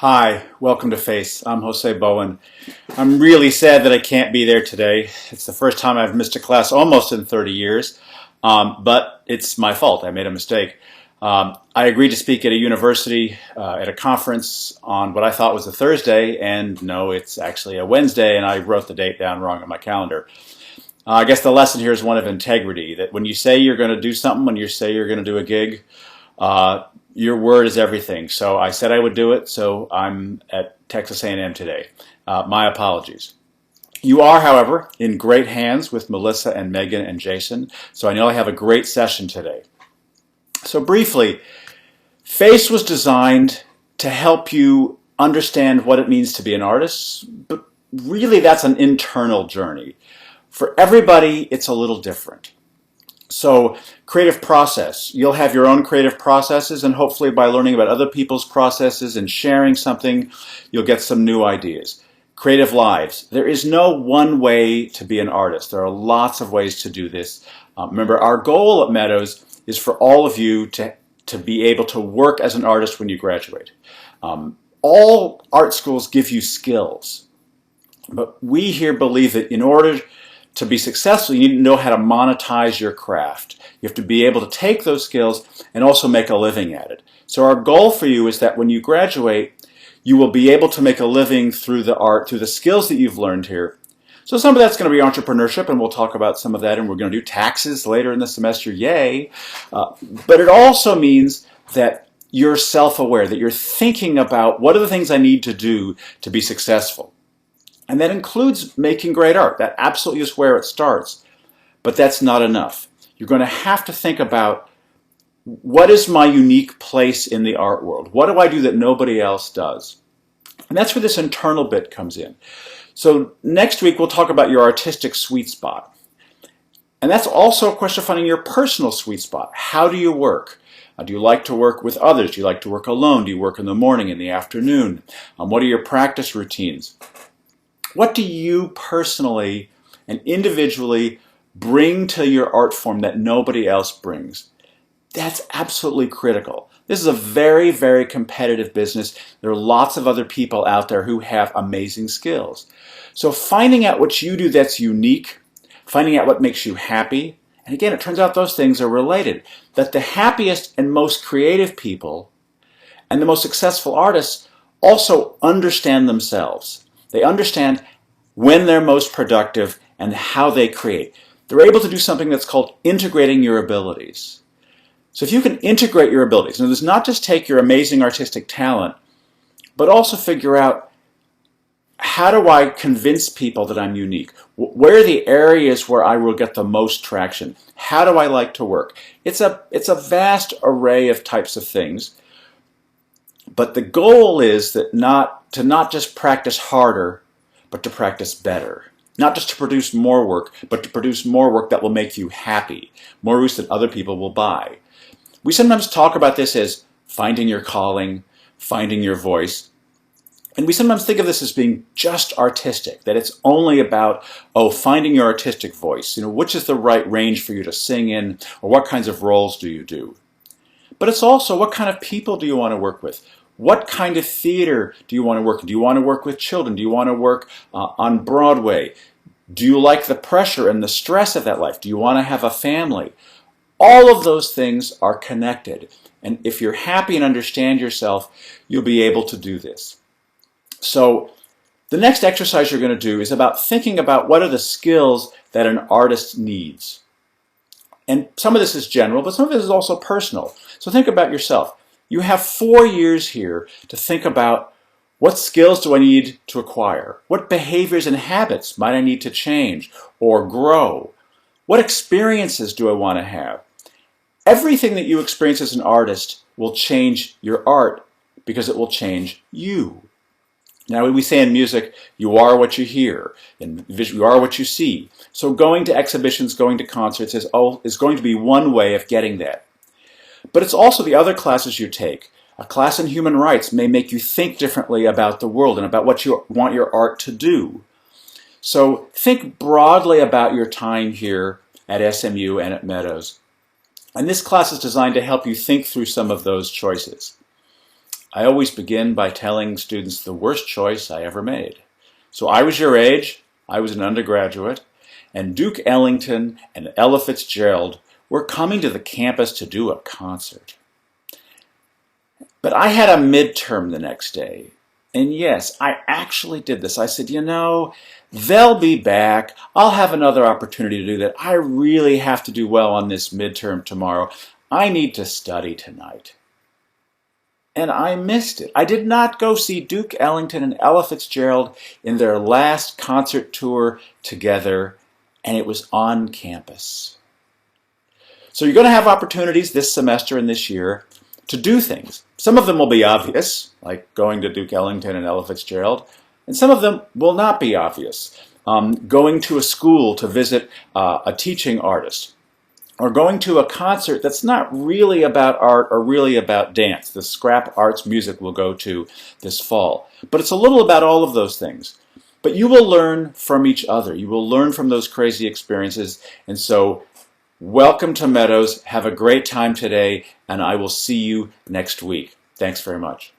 Hi, welcome to Face. I'm Jose Bowen. I'm really sad that I can't be there today. It's the first time I've missed a class almost in 30 years, but it's my fault. I made a mistake. I agreed to speak at a university at a conference on what I thought was a Thursday, and no, it's actually a Wednesday, and I wrote the date down wrong on my calendar. I guess the lesson here is one of integrity, that when you say you're going to do something, when you say you're going to do a gig, uh, your word is everything. So I said I would do it, so I'm at Texas A&M today. My apologies. You are, however, in great hands with Melissa and Megan and Jason, so I know I have a great session today. So briefly, FACE was designed to help you understand what it means to be an artist, but really that's an internal journey. For everybody, it's a little different. So creative process, you'll have your own creative processes, and hopefully by learning about other people's processes and sharing something, you'll get some new ideas. Creative lives, there is no one way to be an artist. There are lots of ways to do this. Remember, our goal at Meadows is for all of you to be able to work as an artist when you graduate. All art schools give you skills, but we here believe that in order to be successful, you need to know how to monetize your craft. You have to be able to take those skills and also make a living at it. So our goal for you is that when you graduate, you will be able to make a living through the art, through the skills that you've learned here. So some of that's going to be entrepreneurship, and we'll talk about some of that, and we're going to do taxes later in the semester, yay. But it also means that you're self-aware, that you're thinking about what are the things I need to do to be successful. And that includes making great art. That absolutely is where it starts. But that's not enough. You're going to have to think about, what is my unique place in the art world? What do I do that nobody else does? And that's where this internal bit comes in. So next week we'll talk about your artistic sweet spot. And that's also a question of finding your personal sweet spot. How do you work? Do you like to work with others? Do you like to work alone? Do you work in the morning, in the afternoon? What are your practice routines? What do you personally and individually bring to your art form that nobody else brings? That's absolutely critical. This is a very, very competitive business. There are lots of other people out there who have amazing skills. So finding out what you do that's unique, finding out what makes you happy, and again, it turns out those things are related. That the happiest and most creative people and the most successful artists also understand themselves. They understand when they're most productive and how they create. They're able to do something that's called integrating your abilities. So if you can integrate your abilities, in other words, not just take your amazing artistic talent, but also figure out, how do I convince people that I'm unique? Where are the areas where I will get the most traction? How do I like to work? It's a vast array of types of things. But the goal is that not just practice harder, but to practice better. Not just to produce more work, but to produce more work that will make you happy, more work that other people will buy. We sometimes talk about this as finding your calling, finding your voice. And we sometimes think of this as being just artistic, that it's only about, finding your artistic voice. Which is the right range for you to sing in, or what kinds of roles do you do? But it's also, what kind of people do you want to work with? What kind of theater do you want to work in? Do you want to work with children? Do you want to work on Broadway? Do you like the pressure and the stress of that life? Do you want to have a family? All of those things are connected. And if you're happy and understand yourself, you'll be able to do this. So the next exercise you're going to do is about thinking about, what are the skills that an artist needs. And some of this is general, but some of this is also personal. So think about yourself. You have 4 years here to think about, what skills do I need to acquire? What behaviors and habits might I need to change or grow? What experiences do I want to have? Everything that you experience as an artist will change your art, because it will change you. Now, we say in music, you are what you hear, in visual, you are what you see. So going to exhibitions, going to concerts is going to be one way of getting that. But it's also the other classes you take. A class in human rights may make you think differently about the world and about what you want your art to do. So think broadly about your time here at SMU and at Meadows. And this class is designed to help you think through some of those choices. I always begin by telling students the worst choice I ever made. So I was your age, I was an undergraduate, and Duke Ellington and Ella Fitzgerald were coming to the campus to do a concert. But I had a midterm the next day. And yes, I actually did this. I said, they'll be back. I'll have another opportunity to do that. I really have to do well on this midterm tomorrow. I need to study tonight. And I missed it. I did not go see Duke Ellington and Ella Fitzgerald in their last concert tour together, and it was on campus. So you're going to have opportunities this semester and this year to do things. Some of them will be obvious, like going to Duke Ellington and Ella Fitzgerald, and some of them will not be obvious. Going to a school to visit a teaching artist, or going to a concert that's not really about art or really about dance. The Scrap Arts Music we'll go to this fall. But it's a little about all of those things. But you will learn from each other. You will learn from those crazy experiences. And so, welcome to Meadows. Have a great time today, and I will see you next week. Thanks very much.